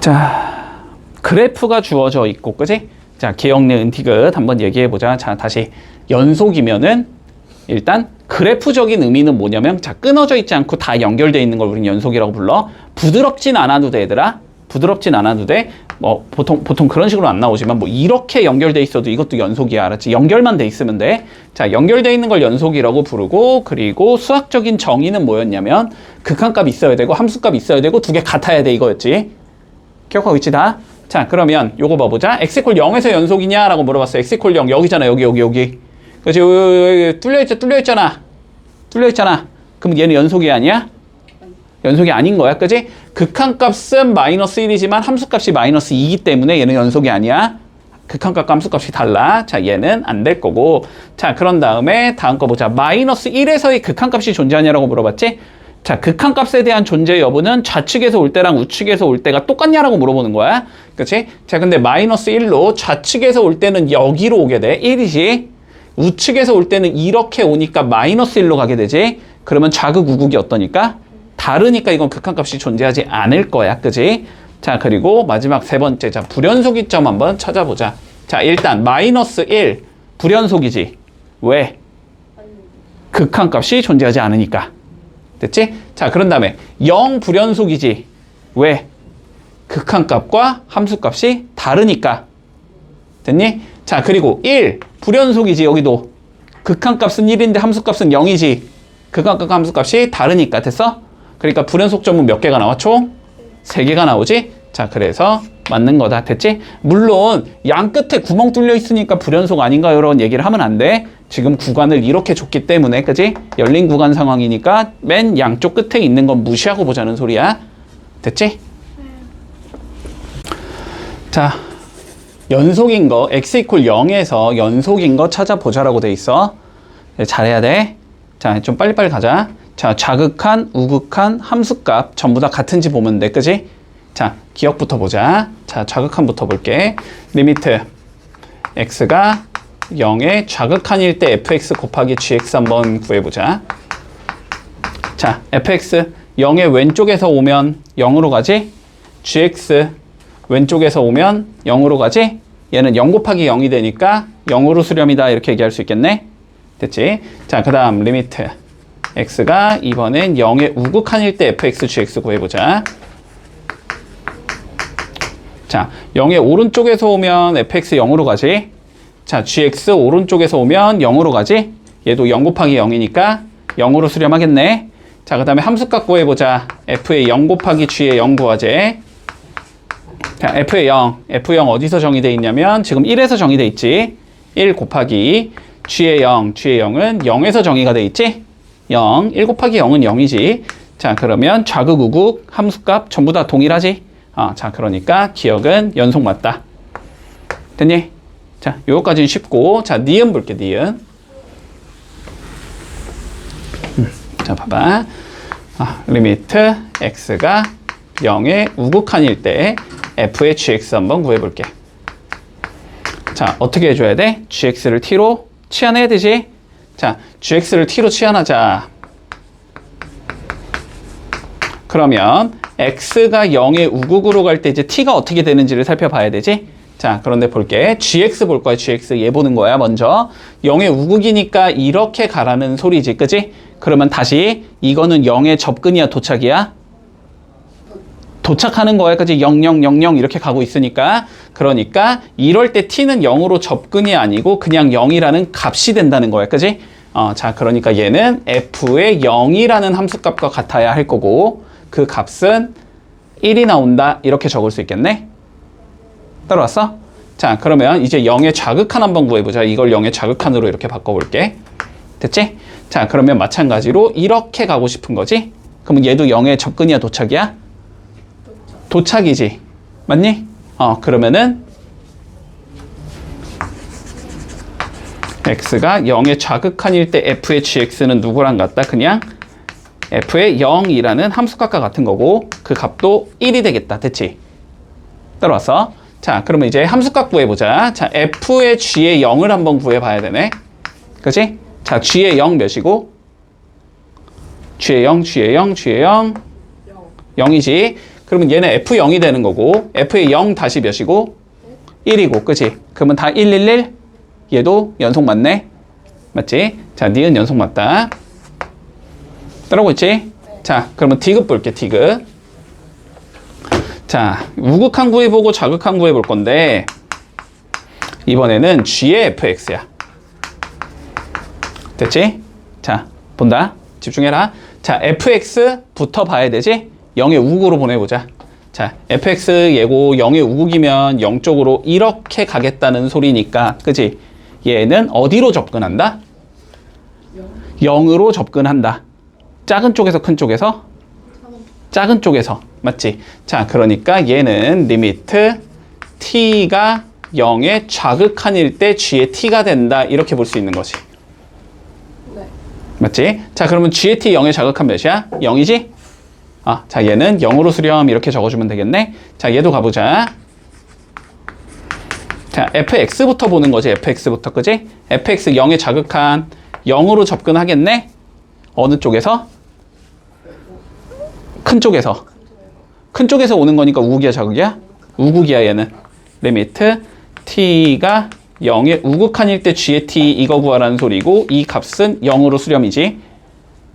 자, 그래프가 주어져 있고, 그지? 자, 기억내 은티귿 한번 얘기해보자. 자, 다시 연속이면은 일단 그래프적인 의미는 뭐냐면, 자, 끊어져 있지 않고 다 연결되어 있는 걸 우리는 연속이라고 불러. 부드럽진 않아도 돼, 얘들아. 부드럽진 않아도 돼. 뭐 보통 그런 식으로 안 나오지만 뭐 이렇게 연결돼 있어도 이것도 연속이야, 알았지? 연결만 돼 있으면 돼. 자, 연결돼 있는 걸 연속이라고 부르고, 그리고 수학적인 정의는 뭐였냐면 극한값 있어야 되고 함수값 있어야 되고 두 개 같아야 돼, 이거였지. 기억하고 있지 다? 자, 그러면 요거 봐보자. x = 0에서 연속이냐라고 물어봤어. x = 0 여기잖아, 여기. 그렇지? 여기 뚫려있잖아. 그럼 얘는 연속이 아니야? 연속이 아닌 거야, 그지? 극한값은 -1이지만 함수값이 -2이기 때문에 얘는 연속이 아니야. 극한값과 함수값이 달라. 자, 얘는 안 될 거고. 자, 그런 다음에 다음 거 보자. -1에서의 극한값이 존재하냐라고 물어봤지? 자, 극한값에 대한 존재 여부는 좌측에서 올 때랑 우측에서 올 때가 똑같냐라고 물어보는 거야. 그치? 자, 근데 -1로 좌측에서 올 때는 여기로 오게 돼. 1이지. 우측에서 올 때는 이렇게 오니까 -1로 가게 되지. 그러면 좌극, 우극이 어떠니까? 다르니까 이건 극한값이 존재하지 않을 거야. 그지? 자, 그리고 마지막 세 번째. 자, 불연속이점 한번 찾아보자. 자, 일단 -1 불연속이지. 왜? 극한값이 존재하지 않으니까. 됐지? 자, 그런 다음에 0 불연속이지. 왜? 극한값과 함수값이 다르니까. 됐니? 자, 그리고 1 불연속이지. 여기도 극한값은 1인데 함수값은 0이지. 극한값과 함수값이 다르니까. 됐어? 그러니까 불연속점은 몇 개가 나와? 총 3개가 나오지? 자, 그래서 맞는 거다. 됐지? 물론 양 끝에 구멍 뚫려 있으니까 불연속 아닌가요? 이런 얘기를 하면 안 돼. 지금 구간을 이렇게 줬기 때문에, 그지? 열린 구간 상황이니까 맨 양쪽 끝에 있는 건 무시하고 보자는 소리야. 됐지? 자, 연속인 거 x = 0에서 연속인 거 찾아보자라고 돼 있어. 잘해야 돼. 자, 좀 빨리빨리 가자. 자, 좌극한, 우극한, 함수값 전부 다 같은지 보면 돼, 그지? 자, 기억부터 보자. 자, 좌극한부터 볼게. 리미트 x가 0의 좌극한일 때 fx 곱하기 gx 한번 구해보자. 자, fx 0의 왼쪽에서 오면 0으로 가지? gx 왼쪽에서 오면 0으로 가지? 얘는 0 곱하기 0이 되니까 0으로 수렴이다, 이렇게 얘기할 수 있겠네? 됐지? 자, 그 다음 리미트 x가 이번엔 0의 우극한일 때 fx, gx 구해보자. 자, 0의 오른쪽에서 오면 fx 0으로 가지. 자, gx 오른쪽에서 오면 0으로 가지. 얘도 0 곱하기 0이니까 0으로 수렴하겠네. 자, 그 다음에 함수값 구해보자. f의 0 곱하기 g의 0 구하재. 자, f의 0. f0 어디서 정의되어 있냐면 지금 1에서 정의되어 있지. 1 곱하기 g의 0. g의 0은 0에서 정의가 되어 있지. 0. 1 곱하기 0은 0이지. 자, 그러면 좌극, 우극, 함수값 전부 다 동일하지. 자, 그러니까 기억은 연속 맞다. 됐니? 자, 요거까지는 쉽고. 자, 니은 볼게, 니은. 자, 봐봐. 리미트 x가 0의 우극한일 때 f의 gx 한번 구해볼게. 자, 어떻게 해줘야 돼? gx를 t로 치환해야 되지? 자, gx를 t로 치환하자. 그러면 x가 0의 우극으로 갈 때 이제 t가 어떻게 되는지를 살펴봐야 되지? 자, 그런데 볼게. gx 볼 거야, gx. 얘 보는 거야, 먼저. 0의 우극이니까 이렇게 가라는 소리지, 그지? 그러면 다시 이거는 0의 접근이야, 도착이야? 도착하는 거야, 그지? 0, 0, 0, 0 이렇게 가고 있으니까. 그러니까 이럴 때 t는 0으로 접근이 아니고 그냥 0이라는 값이 된다는 거야, 그지? 자, 그러니까 얘는 f의 0이라는 함수값과 같아야 할 거고 그 값은 1이 나온다, 이렇게 적을 수 있겠네? 따라왔어? 자, 그러면 이제 0의 좌극한 한번 구해보자. 이걸 0의 좌극한으로 이렇게 바꿔볼게. 됐지? 자, 그러면 마찬가지로 이렇게 가고 싶은 거지? 그러면 얘도 0의 접근이야, 도착이야? 도착이지. 맞니? 그러면은 x가 0의 좌극한일 때 f의 gx는 누구랑 같다? 그냥 f의 0이라는 함수값과 같은 거고 그 값도 1이 되겠다. 됐지? 따라왔어? 자, 그러면 이제 함수값 구해보자. 자, f의 g의 0을 한번 구해봐야 되네. 그치? 자, g의 0 몇이고? g의 0, g의 0, g의 0 0이지. 그러면 얘는 F0이 되는 거고 F의 0 다시 몇이고? 1이고 그치? 그러면 다 1, 1, 1 얘도 연속 맞네? 맞지? 자, 니은 연속 맞다. 따라오고 있지? 자, 그러면 D급 볼게, D급. 자, 우극한 구해보고 자극한 구해볼 건데 이번에는 G의 fx야. 됐지? 자, 본다. 집중해라. 자, fx부터 봐야 되지? 0의 우극으로 보내보자. 자, fx 예고 0의 우극이면 0쪽으로 이렇게 가겠다는 소리니까 그치? 얘는 어디로 접근한다? 0으로 접근한다. 작은 쪽에서 큰 쪽에서? 작은 쪽에서. 맞지? 자, 그러니까 얘는 리미트 t가 0의 좌극한일 때 g의 t가 된다. 이렇게 볼 수 있는 거지. 네. 맞지? 자, 그러면 g의 t 0의 좌극한 몇이야? 0이지? 아, 자, 얘는 0으로 수렴 이렇게 적어주면 되겠네. 자, 얘도 가보자. 자, fx부터 보는 거지. fx부터, 그지? fx 0의 좌극한 0으로 접근하겠네? 어느 쪽에서? 큰 쪽에서. 큰 쪽에서 오는 거니까 우극이야, 자극이야? 우극이야, 얘는. 리미트 t가 0의 우극한일 때 g의 t 이거 구하라는 소리고 이 값은 0으로 수렴이지.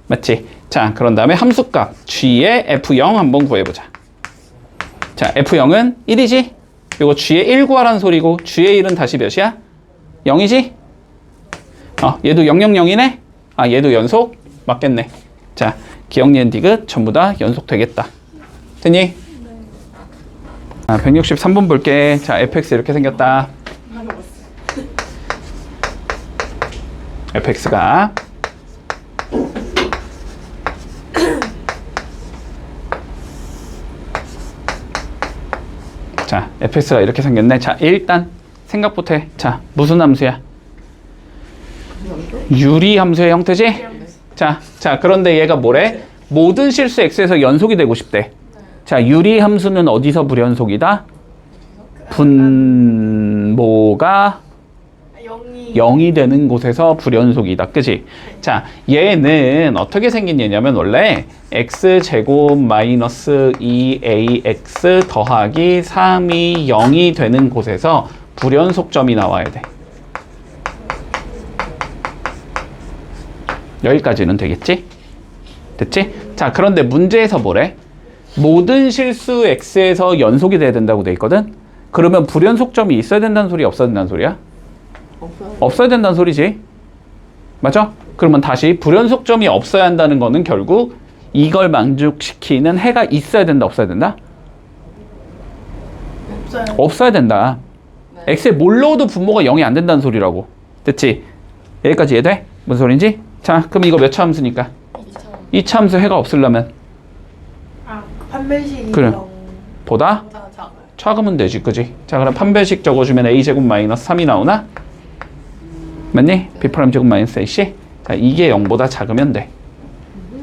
맞지? 자, 그런 다음에 함수값 g의 f0 한번 구해보자. 자, f0은 1이지? 요거 g의 1 구하라는 소리고 g의 1은 다시 몇이야? 0이지? 얘도 000이네? 아, 얘도 연속? 맞겠네. 자, 기억, 니은, 디귿 전부 다 연속 되겠다. 됐니? 네. 아, 163번 볼게. 자, fx 이렇게 생겼다. fx가 자, fx가 이렇게 생겼네. 자, 일단 생각부터 해. 자, 무슨 함수야? 유리 함수의 형태지? 자, 그런데 얘가 뭐래? 모든 실수 x에서 연속이 되고 싶대. 자, 유리 함수는 어디서 불연속이다? 분모가 0이 되는 곳에서 불연속이다. 그치? 자, 얘는 어떻게 생긴 얘냐면 원래 x제곱 마이너스 2ax 더하기 3이 0이 되는 곳에서 불연속점이 나와야 돼. 여기까지는 되겠지? 됐지? 자, 그런데 문제에서 뭐래? 모든 실수 x에서 연속이 돼야 된다고 돼 있거든? 그러면 불연속점이 있어야 된다는 소리야? 없어야 된다는 소리야? 없어야 된다는 소리지. 맞죠? 그러면 다시 불연속점이 없어야 한다는 거는 결국 이걸 만족시키는 해가 있어야 된다, 없어야 된다? 없어야 된다. 네. x에 뭘 넣어도 분모가 0이 안 된다는 소리라고. 됐지? 여기까지 이해돼? 무슨 소린지? 자, 그럼 이거 몇 차 함수니까? 2차 함수 해가 없으려면 판별식이 그래. 보다 작아요. 작으면 되지, 그지? 자, 그럼 판별식 적어주면 a제곱 마이너스 3이 나오나? 맞니? b' 제곱 마이너스 ac? 자, 이게 0보다 작으면 돼.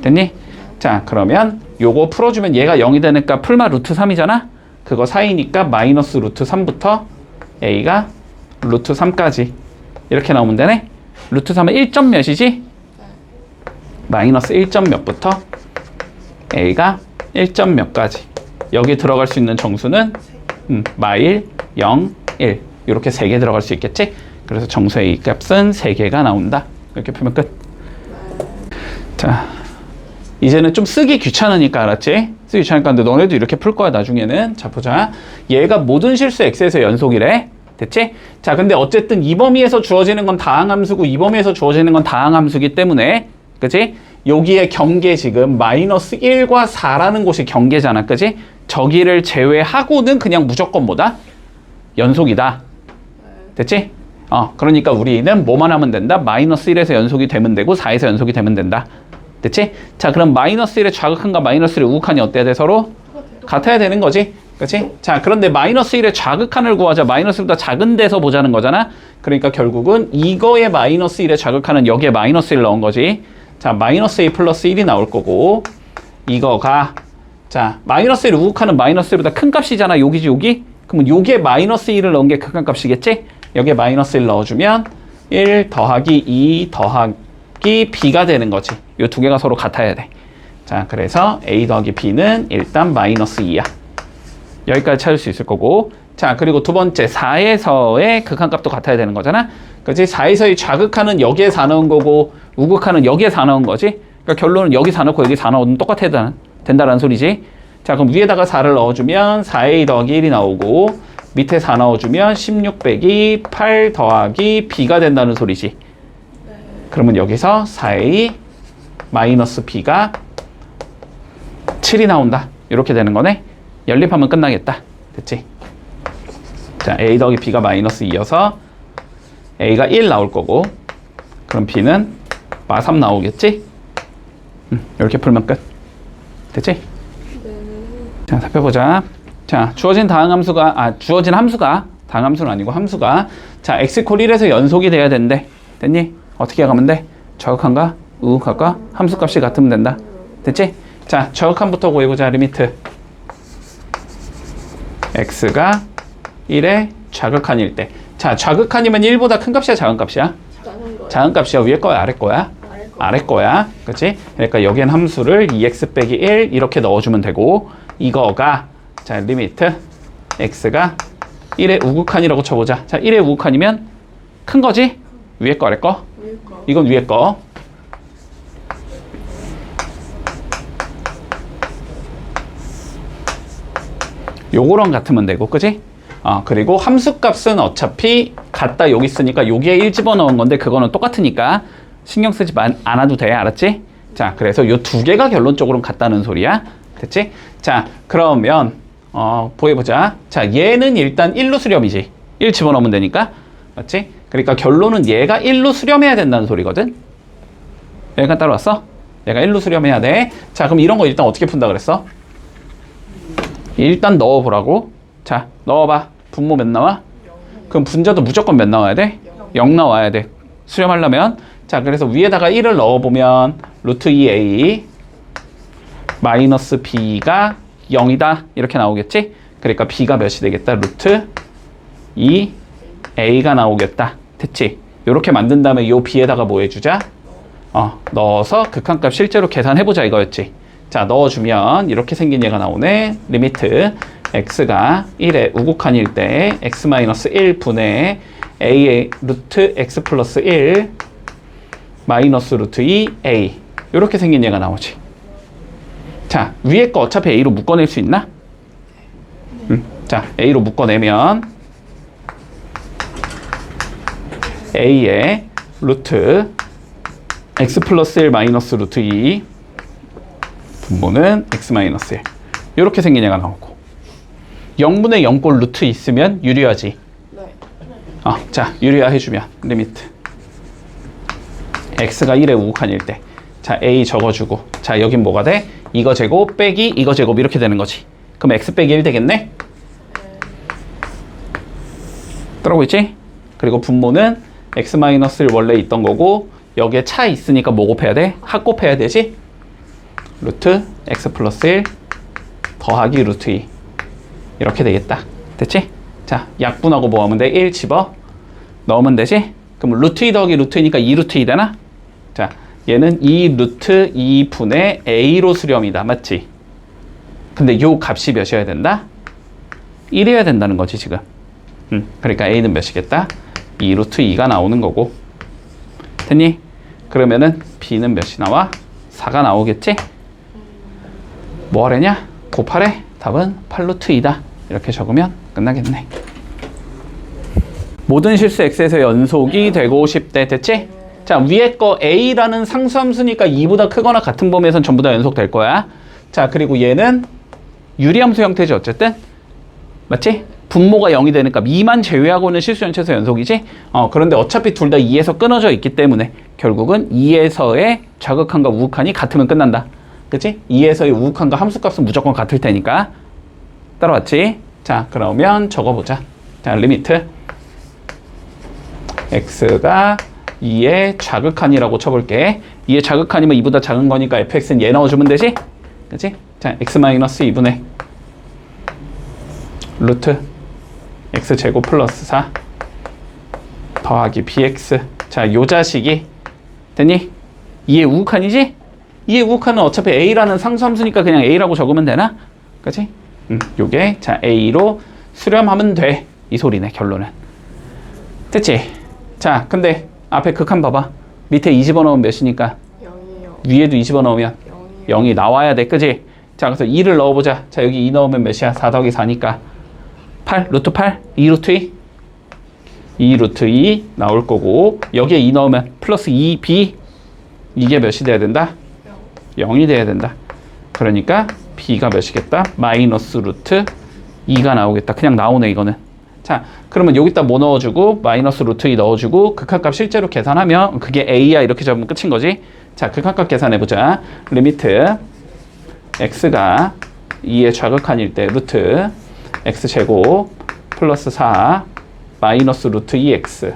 됐니? 자, 그러면 요거 풀어주면 얘가 0이 되니까 풀마 루트 3이잖아? 그거 사이니까 마이너스 루트 3부터 a가 루트 3까지 이렇게 나오면 되네? 루트 3은 1점 몇이지? 마이너스 1점 몇부터 a가 1점 몇까지. 여기 들어갈 수 있는 정수는 마일, 0, 1 이렇게 3개 들어갈 수 있겠지? 그래서 정수 a 값은 3개가 나온다. 이렇게 풀면 끝. 자, 이제는 좀 쓰기 귀찮으니까 알았지? 쓰기 귀찮으니까 근데 너네도 이렇게 풀 거야 나중에는. 자, 보자. 얘가 모든 실수 x에서 연속이래. 됐지? 자, 근데 어쨌든 이 범위에서 주어지는 건 다항함수고 이 범위에서 주어지는 건 다항함수기 때문에 그치? 여기에 경계 지금 마이너스 1과 4라는 곳이 경계잖아. 그치? 저기를 제외하고는 그냥 무조건 뭐다? 연속이다. 됐지? 그러니까 우리는 뭐만 하면 된다? 마이너스 1에서 연속이 되면 되고 4에서 연속이 되면 된다. 됐지? 자, 그럼 마이너스 1의 좌극한과 마이너스 1의 우극한이 어때야 돼? 서로? 같아야 되는 거지. 그치? 자, 그런데 마이너스 1의 좌극한을 구하자. 마이너스 1보다 작은 데서 보자는 거잖아. 그러니까 결국은 이거의 마이너스 1의 좌극한은 여기에 마이너스 1 넣은 거지. 자, 마이너스 2 플러스 1이 나올 거고 이거가 자, 마이너스 1 우극한은 마이너스 1보다 큰 값이잖아. 여기지 여기? 그러면 여기에 마이너스 1을 넣은 게 극한값이겠지? 여기에 마이너스 1 넣어주면 1 더하기 2 더하기 b가 되는 거지. 이 두 개가 서로 같아야 돼. 자, 그래서 a 더하기 b는 일단 마이너스 2야. 여기까지 찾을 수 있을 거고. 자, 그리고 두 번째 4에서의 극한값도 같아야 되는 거잖아. 그렇지? 4에서의 좌극한은 여기에 4 넣은 거고 우극한은 여기에 4 넣은 거지. 그러니까 결론은 여기 4 넣고 여기 4 넣으면 똑같아야 된다는 소리지. 자, 그럼 위에다가 4를 넣어주면 4a 더하기 1이 나오고 밑에 4 넣어주면 16 빼기 8 더하기 b가 된다는 소리지. 그러면 여기서 4a 마이너스 b가 7이 나온다. 이렇게 되는 거네. 연립하면 끝나겠다. 됐지? 자, a 더하기 b가 마이너스 2여서 a가 1 나올 거고 그럼 b는 마 3 나오겠지? 이렇게 풀면 끝. 됐지? 네. 자, 살펴보자. 자, 주어진 함수가 다항함수는 아니고 함수가 자, x콜 1에서 연속이 돼야 된대. 됐니? 어떻게 가면 돼? 저극한과 우극한과 함수값이 같으면 된다. 됐지? 자, 저극한부터 구해보자. 리미트 x가 1의 좌극한일 때. 자, 좌극한이면 1보다 큰 값이야, 작은 값이야? 작은 거요. 작은 값이야. 위에 거야, 아래 거야? 아래 거. 아래 거야. 그치? 그러니까 여기엔 함수를 2x 빼기 1 이렇게 넣어주면 되고 이거가 자, 리미트 x가 1의 우극한이라고 쳐보자. 자, 1의 우극한이면 큰 거지? 위에 거, 아래 거? 위에 거. 이건 위에 거. 요거랑 같으면 되고, 그지? 그리고 함수값은 어차피 같다 여기 있으니까 여기에 1 집어넣은 건데 그거는 똑같으니까 신경 쓰지 않아도 돼. 알았지? 자, 그래서 요 두 개가 결론적으로는 같다는 소리야. 됐지? 자, 그러면 보여보자. 자, 얘는 일단 1로 수렴이지. 1 집어넣으면 되니까. 맞지? 그러니까 결론은 얘가 1로 수렴해야 된다는 소리거든. 얘가 따라왔어? 얘가 1로 수렴해야 돼. 자, 그럼 이런 거 일단 어떻게 푼다 그랬어? 일단 넣어보라고. 자, 넣어봐. 분모 몇 나와? 그럼 분자도 무조건 몇 나와야 돼? 0 나와야 돼. 수렴하려면. 자, 그래서 위에다가 1을 넣어보면 루트 2a 마이너스 b가 0이다. 이렇게 나오겠지? 그러니까 b가 몇이 되겠다? 루트 2a가 나오겠다. 됐지? 이렇게 만든 다음에 요 b에다가 뭐 해주자? 넣어서 극한값 실제로 계산해보자 이거였지. 자, 넣어주면 이렇게 생긴 얘가 나오네. 리미트 x가 1의 우극한일 때 x-1분의 a의 루트 x 플러스 1 마이너스 루트 2a 이렇게 생긴 얘가 나오지. 자, 위에 거 어차피 a로 묶어낼 수 있나? 자, a로 묶어내면 a의 루트 x 플러스 1 마이너스 루트 2 분모는 x 마이너스 1 이렇게 생긴 얘가 나오고 0분의 0꼴 루트 있으면 유리하지. 네. 자, 유리화 해주면 리미트 x가 1의 우극한일 때 자, a 적어주고 자, 여긴 뭐가 돼? 이거 제곱 빼기 이거 제곱 이렇게 되는 거지. 그럼 x 빼기 1 되겠네? 따라오고 있지? 그리고 분모는 x 마이너스 1 원래 있던 거고 여기에 차 있으니까 뭐 곱해야 돼? 합 곱해야 되지? 루트 x 플러스 1 더하기 루트 2 이렇게 되겠다. 됐지? 자, 약분하고 뭐 하면 돼? 1 집어 넣으면 되지? 그럼 루트 2 더하기 루트 2니까 2 루트 2 되나? 자, 얘는 2 루트 2분의 a로 수렴이다. 맞지? 근데 요 값이 몇이어야 된다? 1이어야 된다는 거지 지금. 그러니까 a는 몇이겠다? 2 루트 2가 나오는 거고. 됐니? 그러면은 b는 몇이 나와? 4가 나오겠지? 뭐 하려냐? 곱하래? 답은 8 루트 2다. 이렇게 적으면 끝나겠네. 모든 실수 x에서 연속이 되고 싶대. 됐지? 자, 위에 거 a라는 상수함수니까 2보다 크거나 같은 범위에선 전부 다 연속될 거야. 자, 그리고 얘는 유리함수 형태지 어쨌든. 맞지? 분모가 0이 되니까 2만 제외하고는 실수 전체에서 연속이지? 그런데 어차피 둘 다 2에서 끊어져 있기 때문에 결국은 2에서의 좌극한과 우극한이 같으면 끝난다. 그치? 2에서의 우극한과 함수값은 무조건 같을 테니까. 따라왔지? 자, 그러면 적어보자. 자, 리미트 x가 2의 좌극한이라고 쳐볼게. 2의 좌극한이면 2보다 작은 거니까 fx는 얘 넣어주면 되지? 그치? 자, x-2분의 루트 x제곱 플러스 4 더하기 bx. 자, 요 자식이 됐니? 2의 우극한이지? 이 우극한은 어차피 a라는 상수함수니까 그냥 a라고 적으면 되나? 그치? 요게 자 a로 수렴하면 돼. 이 소리네 결론은. 됐지? 자 근데 앞에 극한 봐봐. 밑에 2 집어넣으면 몇이니까? 0이요. 위에도 2 집어넣으면 0이요. 0이 나와야 돼. 그지? 자 그래서 2를 넣어보자. 자 여기 2 넣으면 몇이야? 4 더하기 4니까 8 루트 8 2 루트 2 2 루트 2 나올 거고 여기에 2 넣으면 플러스 2b 이게 몇이 돼야 된다? 0이 돼야 된다. 그러니까 b가 몇이겠다? 마이너스 루트 2가 나오겠다. 그냥 나오네 이거는. 자 그러면 여기다 뭐 넣어주고 마이너스 루트 2 넣어주고 극한값 실제로 계산하면 그게 a야 이렇게 잡으면 끝인 거지. 자 극한값 계산해보자. 리미트 x가 2의 좌극한일 때 루트 x제곱 플러스 4 마이너스 루트 2x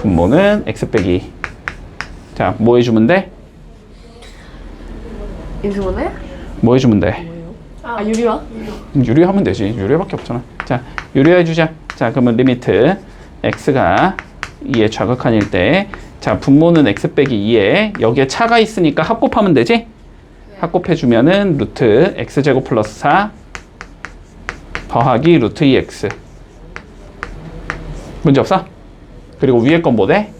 분모는 x 빼기 자 뭐 해주면 돼? 인수분해? 뭐 해주면 돼? 아 유리화? 유리하면 되지. 유리밖에 없잖아. 자 유리해주자. 자 그러면 리미트 x가 2의 좌극한일 때 자 분모는 x 빼기 2에 여기에 차가 있으니까 합곱하면 되지? 합곱해주면은 루트 x제곱 플러스 4 더하기 루트 2x 문제 없어? 그리고 위에 건 뭐 돼?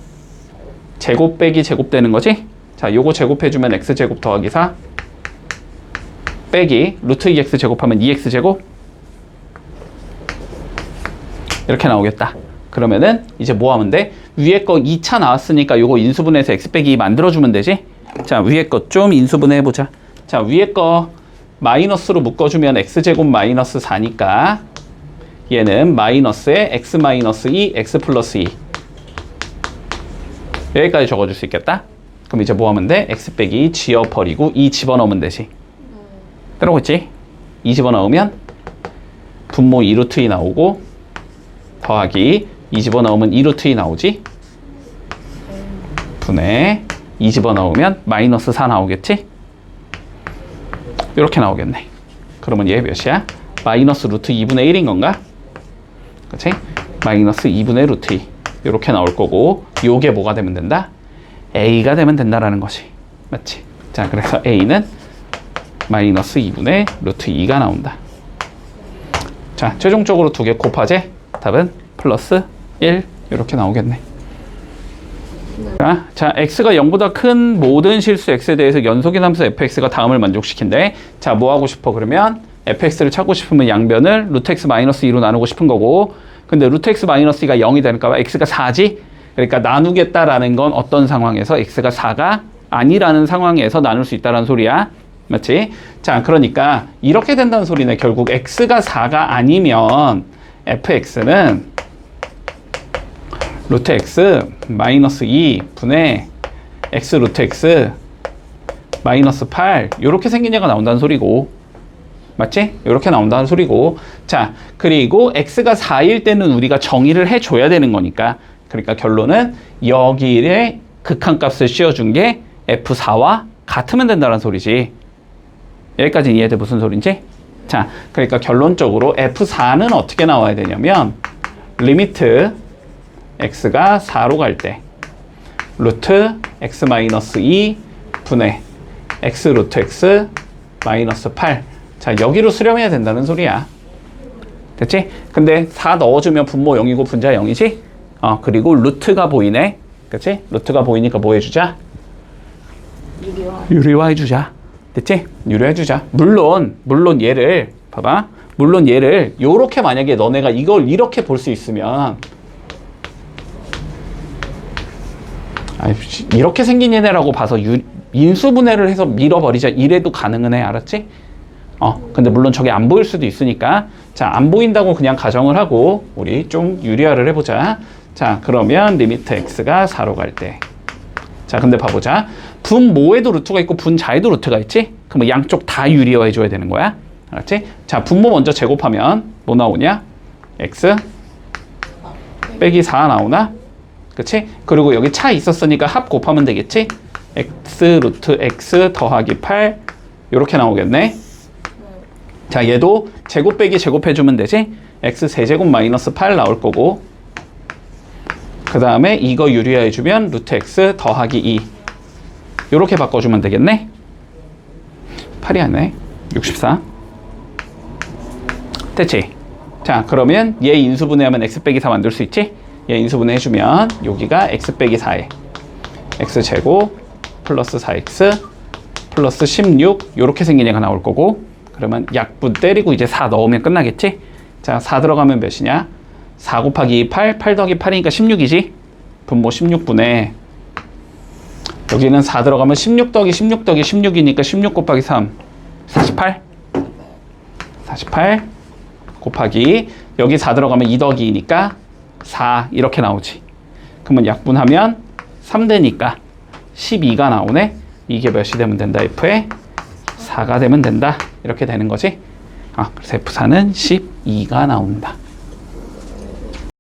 제곱 빼기 제곱 되는 거지? 자 요거 제곱해주면 x제곱 더하기 4 빼기 루트 2x 제곱하면 2x 제곱 이렇게 나오겠다. 그러면은 이제 뭐 하면 돼? 위에 거 2차 나왔으니까 요거 인수분해해서 x 빼기 2 만들어주면 되지? 자 위에 거 좀 인수분해 해보자. 자 위에 거 마이너스로 묶어주면 x제곱 마이너스 4니까 얘는 마이너스에 x 마이너스 2 x 플러스 2 여기까지 적어줄 수 있겠다. 그럼 이제 뭐 하면 돼? x 빼기 지워버리고 2 집어넣으면 되지. 들어오고 있지? 2 집어넣으면 분모 2루트 2 나오고 더하기 2 집어넣으면 2루트 2 나오지? 분의 2 집어넣으면 마이너스 4 나오겠지? 이렇게 나오겠네. 그러면 얘 몇이야? 마이너스 루트 2분의 1인 건가? 그치? 마이너스 2분의 루트 2 이렇게 나올 거고 요게 뭐가 되면 된다? a가 되면 된다라는 것이 맞지? 자 그래서 a는 마이너스 2분의 루트 2가 나온다. 자 최종적으로 두 개 곱하지? 답은 플러스 1 이렇게 나오겠네. 자 x가 0보다 큰 모든 실수 x에 대해서 연속인 함수 fx가 다음을 만족시킨대. 자 뭐 하고 싶어 그러면 fx를 찾고 싶으면 양변을 루트 x 마이너스 2로 나누고 싶은 거고 근데 루트 x 마이너스 2가 0이 되니까 x가 4지? 그러니까 나누겠다라는 건 어떤 상황에서 x가 4가 아니라는 상황에서 나눌 수 있다는 소리야. 맞지? 자 그러니까 이렇게 된다는 소리네. 결국 x가 4가 아니면 fx는 루트 x 마이너스 2 분의 x 루트 x 마이너스 8 이렇게 생긴 얘가 나온다는 소리고 맞지? 이렇게 나온다는 소리고 자 그리고 x가 4일 때는 우리가 정의를 해줘야 되는 거니까 그러니까 결론은 여기에 극한값을 씌워준 게 f4와 같으면 된다는 소리지. 여기까지 이해돼 무슨 소린지? 자 그러니까 결론적으로 f4는 어떻게 나와야 되냐면 리미트 x가 4로 갈 때 루트 x 마이너스 2 분의 x 루트 x 마이너스 8 자 여기로 수렴해야 된다는 소리야. 됐지? 근데 4 넣어주면 분모 0이고 분자 0이지? 그리고 루트가 보이네. 그치? 루트가 보이니까 뭐 해주자? 유리화 해주자. 됐지? 유리해주자. 물론 얘를 봐봐. 물론 얘를 요렇게 만약에 너네가 이걸 이렇게 볼 수 있으면 이렇게 생긴 얘네라고 봐서 인수분해를 해서 밀어버리자 이래도 가능은 해. 알았지? 근데 물론 저게 안 보일 수도 있으니까 자 안 보인다고 그냥 가정을 하고 우리 좀 유리화를 해보자. 자 그러면 리미트 x가 4로 갈 때 자 근데 봐보자. 분모에도 루트가 있고 분자에도 루트가 있지? 그럼 양쪽 다 유리화 해줘야 되는 거야. 알았지? 자 분모 먼저 제곱하면 뭐 나오냐? x 빼기 4 나오나? 그치? 그리고 여기 차 있었으니까 합 곱하면 되겠지? x 루트 x 더하기 8 이렇게 나오겠네. 자 얘도 제곱 빼기 제곱해주면 되지? x 세제곱 마이너스 8 나올 거고 그 다음에 이거 유리화해주면 루트 x 더하기 2 요렇게 바꿔주면 되겠네. 8이 아니네. 64. 됐지? 자, 그러면 얘 인수분해하면 x 빼기 4 만들 수 있지? 얘 인수분해 해주면 여기가 x 빼기 4에 x제곱 플러스 4x 플러스 16 요렇게 생긴 얘가 나올 거고, 그러면 약분 때리고 이제 4 넣으면 끝나겠지? 자, 4 들어가면 몇이냐? 4 곱하기 8, 8 더하기 8이니까 16이지? 분모 16분의 여기는 4 들어가면 16 더하기 16 더하기 16이니까 16 곱하기 3 48 48 곱하기 여기 4 들어가면 2 더하기 2니까 4 이렇게 나오지. 그러면 약분하면 3 되니까 12가 나오네. 이게 몇이 되면 된다? F에 4가 되면 된다. 이렇게 되는 거지. 그래서 F4는 12가 나온다.